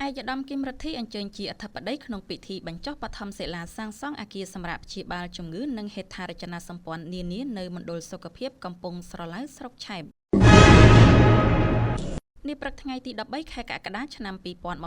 យឧត្តមគឹមរដ្ឋាភិបាលអញ្ជើញជាអធិបតីក្នុងពិធីបញ្ចុះបឋមសិលាសាងសង់អគារសម្រាប់ព្យាបាលជំងឺនិងហេដ្ឋារចនាសម្ព័ន្ធនានានៅមណ្ឌលសុខភាពកំពង់ស្រឡៅស្រុកឆែបនេះព្រឹកថ្ងៃទី13ខែកក្កដាឆ្នាំ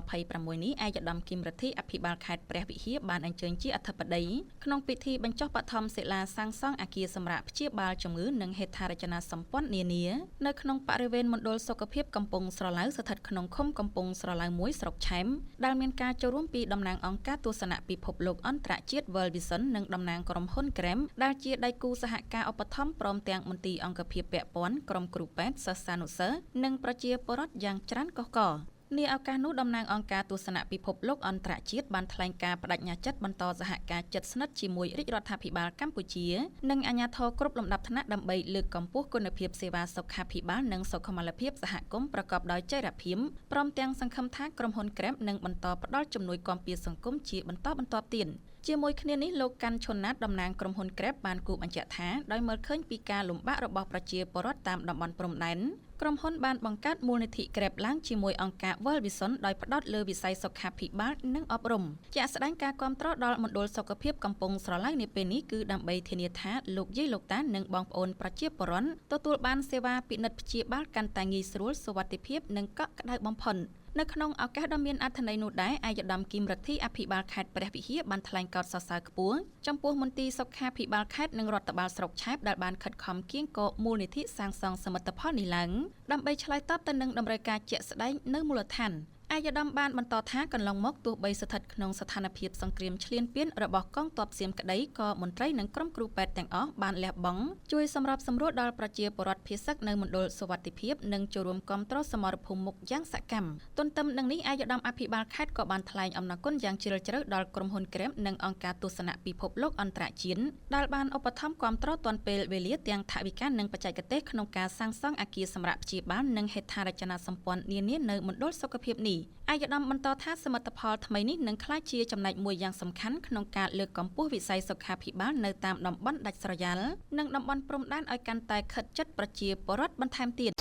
2026នេះឯកឧត្តមគឹមរដ្ឋាភិបាលអភិបាលខេត្តព្រះវិហារបានអញ្ជើញជាអធិបតីក្នុងពិធីបញ្ចុះបឋមសិលាសាងសង់អគារសម្រាប់ព្យាបាលជំងឺនិងហេដ្ឋារចនាសម្ព័ន្ធនានានៅក្នុងបរិវេណមណ្ឌលសុខភាពកំពង់ស្រឡៅស្ថិតក្នុងឃុំកំពង់ស្រឡៅ1ស្រុកឆែបដែលមានការចូលរួមពីតំណាងអង្គការទស្សនពិភពលោកអន្តរជាតិ World Vision និងតំណាងក្រុមហ៊ុន Grem ដែលជាដៃគូសហការឧបត្ថម្ភព្រមទាំងមន្ទីរអង្គភាពពាក់ព័ន្ធក្រុមគ្រូពេទ្យសិស្សានុសិស្សនិងប្រជាពលរដ្ឋយ៉ាងច្រើនកុះករនាឱកាសនោះតំណាងអង្គការទស្សនពិភពលោកអន្តរជាតិបានថ្លែងការបដិញ្ញាចិត្តបន្តសហការជិតស្និទ្ធជាមួយរាជរដ្ឋាភិបាលកម្ពុជានិងអាជ្ញាធរគ្រប់លំដាប់ថ្នាក់ដើម្បីលើកកម្ពស់គុណភាពសេវាសុខាភិបាលនិងសុខុមាលភាពសហគមន៍ប្រកបដោយចីរភាពព្រមទាំងសង្ឃឹមថាក្រុមហ៊ុន Grab នឹងបន្តផ្ដល់ជំនួយគាំពារសង្គមជាបន្តបន្ទាប់ទៀតជាមួយគ្នានេះលោកកាន់ឈុនណាតតំណាងក្រុមហ៊ុន Grab បានគូបញ្ជាក់ថាដោយមើលឃើញពីការលំបាករបស់ប្រជាពលរដ្ឋតាមតំបន់ព្រំដែនក្រុមហ៊ុនបានបង្កើតមូលនិធិ Grab ឡើងជាមួយអង្គការ World Vision ដោយផ្ដោតលើវិស័យសុខាភិបាលនិងអប់រំជាក់ស្ដែងការគាំទ្រដល់មណ្ឌលសុខភាពកំពង់ស្រឡៅនាពេលនេះគឺដើម្បីធានាថាលោកយាយលោកតានិងបងប្អូនប្រជាពលរដ្ឋទទួលបានសេវាពិនិត្យព្យាបាលកាន់តែងាយស្រួលសុវត្ថិភាពនិងកក់ក្ដៅបំផុតនៅក្នុងឱកាសដ៏មានអត្ថន័យនោះដែរឯកឧត្តមគឹមរដ្ឋាភិបាលខេត្តព្រះវិហារបានថ្លែងកោតសរសើរខ្ពស់ចំពោះមន្ទីរសុខាភិបាលខេត្តនិងរដ្ឋបាលស្រុកឆែបដែលបានខិតខំគៀងគរមូលនិធិសាងសង់សមិទ្ធផលនេះឡើងដើម្បីឆ្លើយតបទៅនឹងតម្រូវការជាក់ស្ដែងនៅមូលដ្ឋានឯកឧត្តមបានបន្តថាកន្លងមកទោះបីស្ថិតក្នុងស្ថានភាពសង្គ្រាមឈ្លានពានរបស់កងទ័ពសៀមក្តីក៏មន្ត្រីនិងក្រុមគ្រូពេទ្យទាំងអស់បានលះបង់ជួយសម្របសម្រួលដល់ប្រជាពលរដ្ឋភៀសឹកនៅមណ្ឌលសុវត្ថិភាពនិងចូលរួមគាំទ្រសមរភូមិមុខយ៉ាងសកម្មទន្ទឹមនឹងនេះឯកឧត្តមអភិបាលខេត្តក៏បានថ្លែងអំណរគុណយ៉ាងជ្រាលជ្រៅដល់ក្រុមហ៊ុន Grab និងអង្គការទស្សនពិភពលោកអន្តរជាតិដែលបានឧបត្ថម្ភគាំទ្រទាន់ពេលវេលាទាំងថវិកានិងបច្ចេកទេសក្នុងការសាងសង់អគារសម្រាប់ព្យាបាលនិងហេដ្ឋារចនាសម្ព័ន្ធនានានៅមណ្ឌលសុខភាពនេះឯកឧត្តមបន្តថាសមិទ្ធផលថ្មីនេះនឹងក្លាយជាចំណែកមួយយ៉ាងសំខាន់ក្នុងការលើកកម្ពស់វិស័យសុខាភិបាលនៅតាមតំបន់ដាច់ស្រយាលនិងតំបន់ព្រំដែនឲ្យកាន់តែខិតជិតប្រជាពលរដ្ឋបន្ថែមទៀត